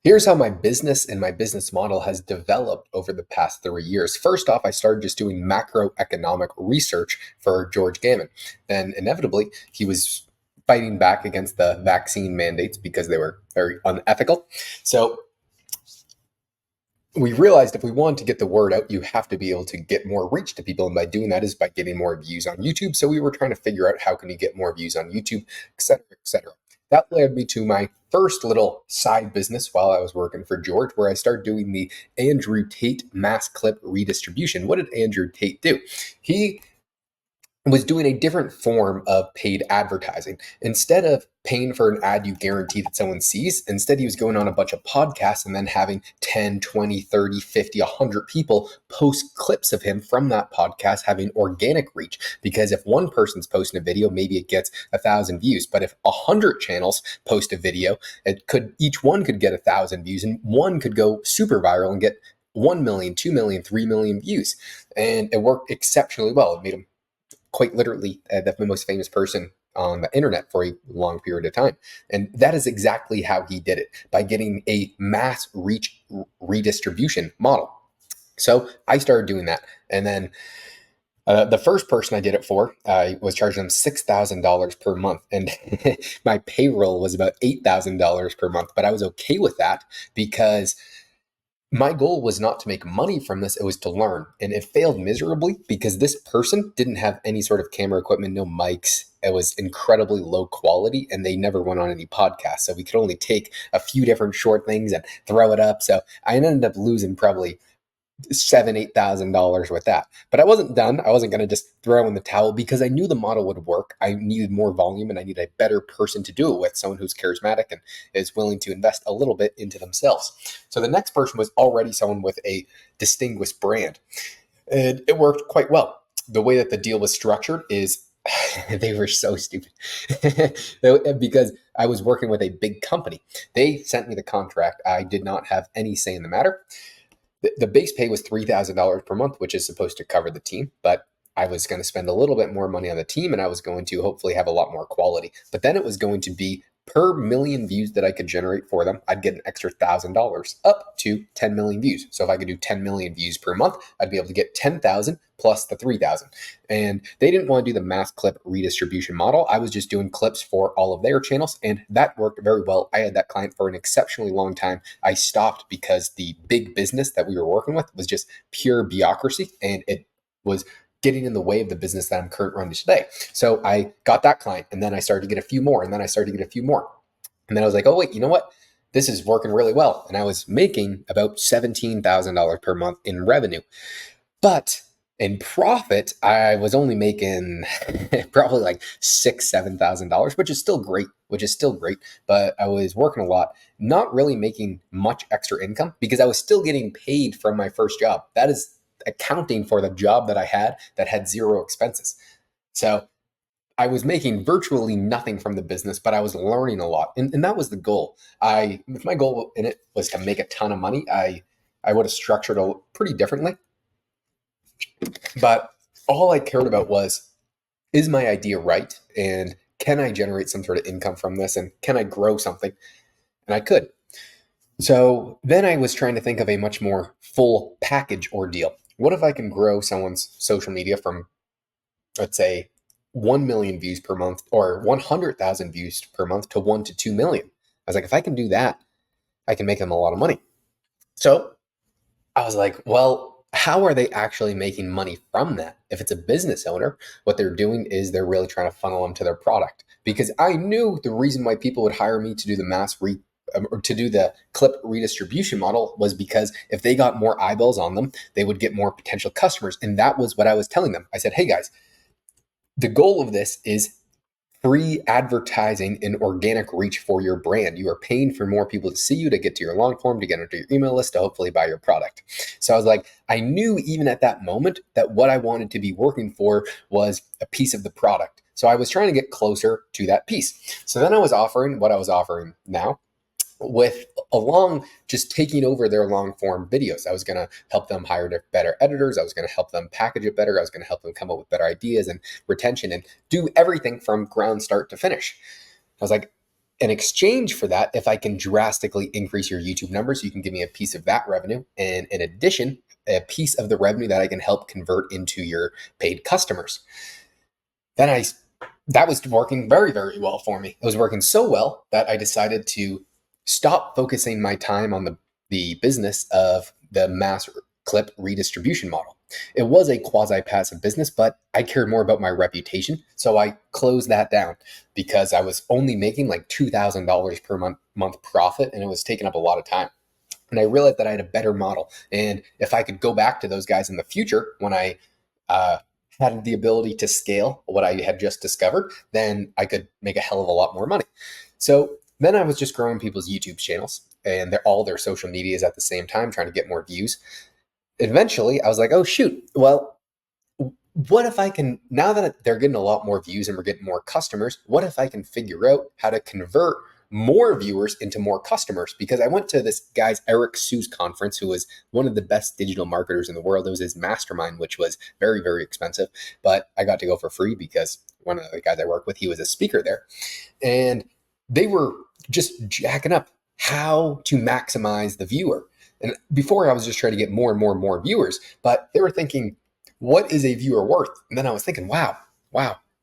Here's how my business and my business model has developed over the past 3 years. First off, I started just doing macroeconomic research for George Gammon. Then, inevitably, he was fighting back against the vaccine mandates because they were very unethical. So, we realized if we want to get the word out, you have to be able to get more reach to people. And by doing that is by getting more views on YouTube. So we were trying to figure out how can you get more views on YouTube, et cetera, et cetera. That led me to my first little side business while I was working for George, where I started doing the Andrew Tate mass clip redistribution. What did Andrew Tate do? He was doing a different form of paid advertising. Instead of paying for an ad you guarantee that someone sees, instead he was going on a bunch of podcasts and then having 10, 20, 30, 50, 100 people post clips of him from that podcast having organic reach. Because if one person's posting a video, maybe it gets 1,000 views. But if 100 channels post a video, each one could get 1,000 views and one could go super viral and get 1 million, 2 million, 3 million views. And it worked exceptionally well. It made him quite literally the most famous person on the internet for a long period of time. And that is exactly how he did it, by getting a mass reach redistribution model. So I started doing that. And then the first person I did it for, I was charging them $6,000 per month. And my payroll was about $8,000 per month. But I was okay with that because my goal was not to make money from this, it was to learn. And it failed miserably because this person didn't have any sort of camera equipment, no mics. It was incredibly low quality and they never went on any podcasts. So we could only take a few different short things and throw it up. So I ended up losing probably $7,000-8,000 with that. But I wasn't done. I wasn't going to just throw in the towel because I knew the model would work. I needed more volume and I needed a better person to do it with, someone who's charismatic and is willing to invest a little bit into themselves. So the next person was already someone with a distinguished brand. And it worked quite well. The way that the deal was structured is they were so stupid because I was working with a big company. They sent me the contract. I did not have any say in the matter. The base pay was $3,000 per month, which is supposed to cover the team, but I was going to spend a little bit more money on the team and I was going to hopefully have a lot more quality. But then it was going to be per million views that I could generate for them, I'd get an extra $1,000 up to 10 million views. So if I could do 10 million views per month, I'd be able to get 10,000 plus the 3,000. And they didn't want to do the mass clip redistribution model. I was just doing clips for all of their channels and that worked very well. I had that client for an exceptionally long time. I stopped because the big business that we were working with was just pure bureaucracy and it was getting in the way of the business that I'm currently running today. So I got that client and then I started to get a few more and then I started to get a few more. And then I was like, oh, wait, you know what? This is working really well. And I was making about $17,000 per month in revenue. But in profit, I was only making probably like $6,000-7,000, which is still great, But I was working a lot, not really making much extra income because I was still getting paid from my first job. That is accounting for the job that I had that had zero expenses. So I was making virtually nothing from the business, but I was learning a lot. And that was the goal. If my goal in it was to make a ton of money, I would have structured it pretty differently. But all I cared about was, is my idea right? And can I generate some sort of income from this? And can I grow something? And I could. So then I was trying to think of a much more full package ordeal. What if I can grow someone's social media from, let's say, 1 million views per month or 100,000 views per month to 1 to 2 million? I was like, if I can do that, I can make them a lot of money. So I was like, well, how are they actually making money from that? If it's a business owner, what they're doing is they're really trying to funnel them to their product. Because I knew the reason why people would hire me to do the clip redistribution model was because if they got more eyeballs on them, they would get more potential customers. And that was what I was telling them. I said, hey guys, the goal of this is free advertising and organic reach for your brand. You are paying for more people to see you, to get to your long form, to get into your email list, to hopefully buy your product. So I was like, I knew even at that moment that what I wanted to be working for was a piece of the product. So I was trying to get closer to that piece. So then I was offering what I was offering now, with along just taking over their long form videos. I was going to help them hire better editors. I was going to help them package it better. I was going to help them come up with better ideas and retention and do everything from ground start to finish. I was like, in exchange for that, if I can drastically increase your YouTube numbers, you can give me a piece of that revenue. And in addition, a piece of the revenue that I can help convert into your paid customers. Then that was working very, very well for me. It was working so well that I decided to stop focusing my time on the business of the mass clip redistribution model. It was a quasi-passive business, but I cared more about my reputation. So I closed that down because I was only making like $2,000 per month profit, and it was taking up a lot of time. And I realized that I had a better model. And if I could go back to those guys in the future when I uh, had the ability to scale what I had just discovered, then I could make a hell of a lot more money. So then I was just growing people's YouTube channels and all their social medias at the same time, trying to get more views. Eventually, I was like, oh, shoot. Well, what if I can, now that they're getting a lot more views and we're getting more customers, what if I can figure out how to convert more viewers into more customers? Because I went to this guy's Eric Sue's conference, who was one of the best digital marketers in the world. It was his mastermind, which was very, very expensive, but I got to go for free because one of the guys I work with, he was a speaker there. And they were just jacking up how to maximize the viewer. And before I was just trying to get more and more and more viewers, but they were thinking, what is a viewer worth? And then I was thinking, wow,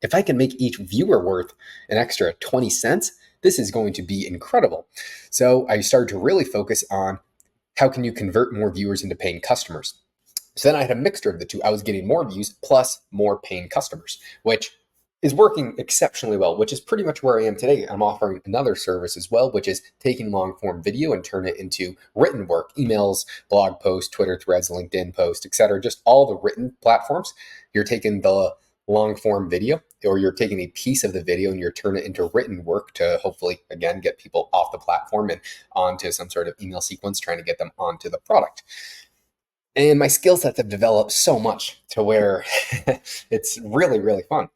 if I can make each viewer worth an extra 20 cents, this is going to be incredible. So I started to really focus on how can you convert more viewers into paying customers. So then I had a mixture of the two. I was getting more views plus more paying customers, which is working exceptionally well, which is pretty much where I am today. I'm offering another service as well, which is taking long form video and turn it into written work, emails, blog posts, Twitter threads, LinkedIn posts, etc. Just all the written platforms. You're taking the long form video, or you're taking a piece of the video and you're turning it into written work to hopefully, again, get people off the platform and onto some sort of email sequence, trying to get them onto the product. And my skill sets have developed so much to where it's really, really fun.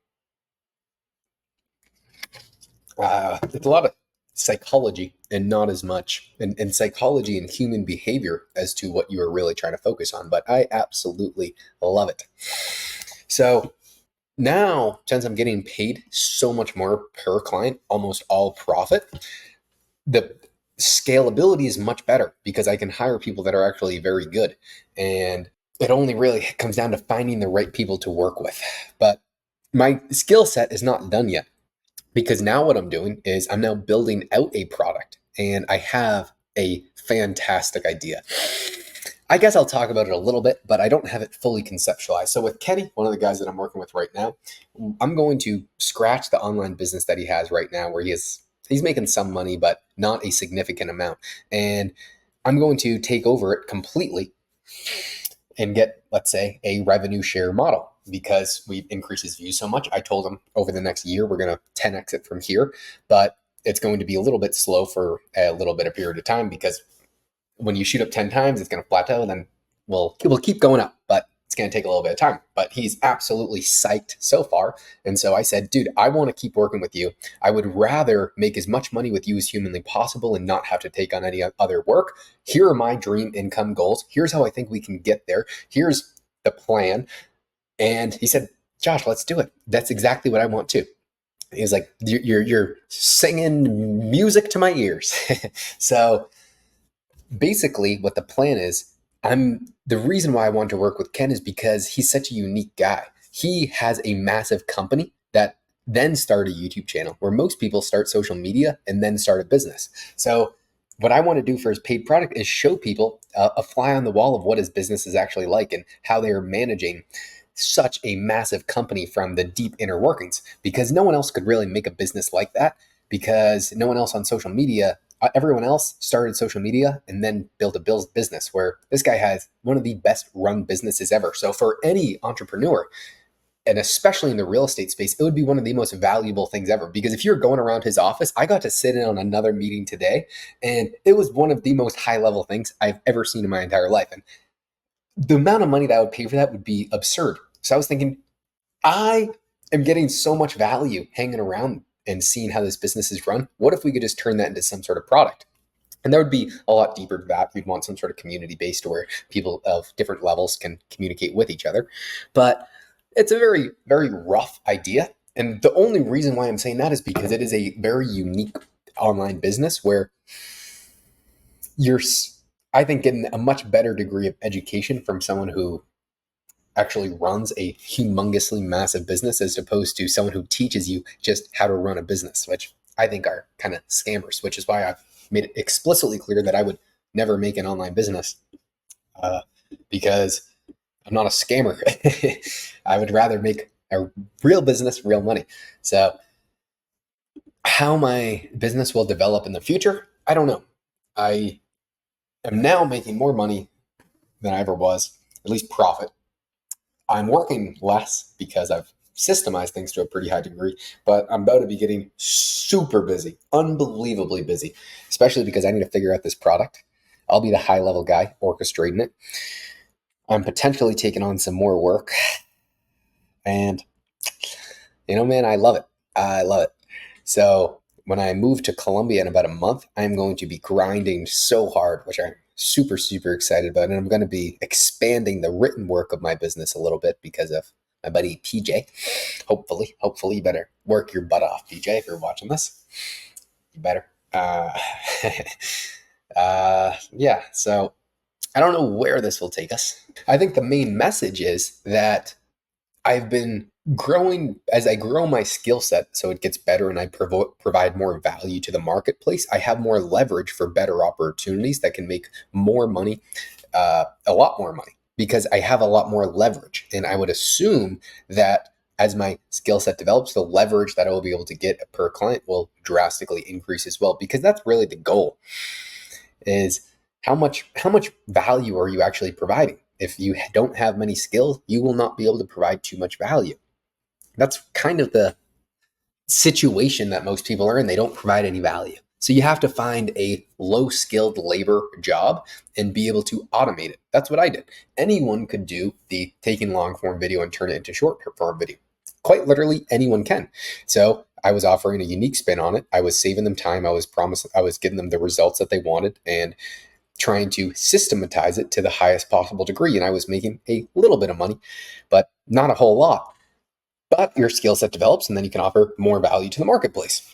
It's a lot of psychology and not as much and psychology and human behavior as to what you are really trying to focus on. But I absolutely love it. So now, since I'm getting paid so much more per client, almost all profit, the scalability is much better because I can hire people that are actually very good. And it only really comes down to finding the right people to work with. But my skill set is not done yet. Because now what I'm doing is I'm now building out a product, and I have a fantastic idea. I guess I'll talk about it a little bit, but I don't have it fully conceptualized. So with Kenny, one of the guys that I'm working with right now, I'm going to scratch the online business that he has right now, where he's making some money, but not a significant amount. And I'm going to take over it completely and get, let's say, a revenue share model because we've increased his views so much. I told him over the next year, we're going to 10x it from here, but it's going to be a little bit slow for a little bit of period of time because when you shoot up 10 times, it's going to plateau and then we'll keep going up, but it's going to take a little bit of time. But he's absolutely psyched so far. And so I said, dude, I want to keep working with you. I would rather make as much money with you as humanly possible and not have to take on any other work. Here are my dream income goals. Here's how I think we can get there. Here's the plan. And he said, Josh, let's do it. That's exactly what I want too. He was like, you're singing music to my ears. So basically what the plan is, the reason why I want to work with Ken is because he's such a unique guy. He has a massive company that then started a YouTube channel, where most people start social media and then start a business. So what I want to do for his paid product is show people a fly on the wall of what his business is actually like and how they are managing such a massive company from the deep inner workings, because no one else could really make a business like that, because no one else on social media, everyone else started social media and then built a business, where this guy has one of the best run businesses ever. So for any entrepreneur, and especially in the real estate space, it would be one of the most valuable things ever. Because if you're going around his office, I got to sit in on another meeting today, and it was one of the most high level things I've ever seen in my entire life. And the amount of money that I would pay for that would be absurd. So I was thinking, I am getting so much value hanging around and seeing how this business is run. What if we could just turn that into some sort of product? And there would be a lot deeper to that. You'd want some sort of community-based where people of different levels can communicate with each other. But it's a very, very rough idea. And the only reason why I'm saying that is because it is a very unique online business where you're, I think, getting a much better degree of education from someone who actually runs a humongously massive business as opposed to someone who teaches you just how to run a business, which I think are kind of scammers, which is why I've made it explicitly clear that I would never make an online business uh, because I'm not a scammer. I would rather make a real business, real money. So, how my business will develop in the future, I don't know. I am now making more money than I ever was, at least profit. I'm working less because I've systemized things to a pretty high degree, but I'm about to be getting super busy, unbelievably busy, especially because I need to figure out this product. I'll be the high level guy orchestrating it. I'm potentially taking on some more work. And, man, I love it. I love it. So when I move to Colombia in about a month, I'm going to be grinding so hard, which I'm super, super excited about. And I'm going to be expanding the written work of my business a little bit because of my buddy PJ. Hopefully, you better work your butt off, PJ, if you're watching this. You better. Yeah, so I don't know where this will take us. I think the main message is that I've been growing as I grow my skill set so it gets better and I provide more value to the marketplace. I have more leverage for better opportunities that can make more money, a lot more money, because I have a lot more leverage. And I would assume that as my skill set develops, the leverage that I will be able to get per client will drastically increase as well, because that's really the goal is how much value are you actually providing? If you don't have many skills, you will not be able to provide too much value. That's kind of the situation that most people are in. They don't provide any value. So you have to find a low skilled labor job and be able to automate it. That's what I did. Anyone could do the taking long form video and turn it into short form video. Quite literally anyone can. So I was offering a unique spin on it. I was saving them time. I was getting them the results that they wanted and trying to systematize it to the highest possible degree. And I was making a little bit of money, but not a whole lot. But your skill set develops and then you can offer more value to the marketplace.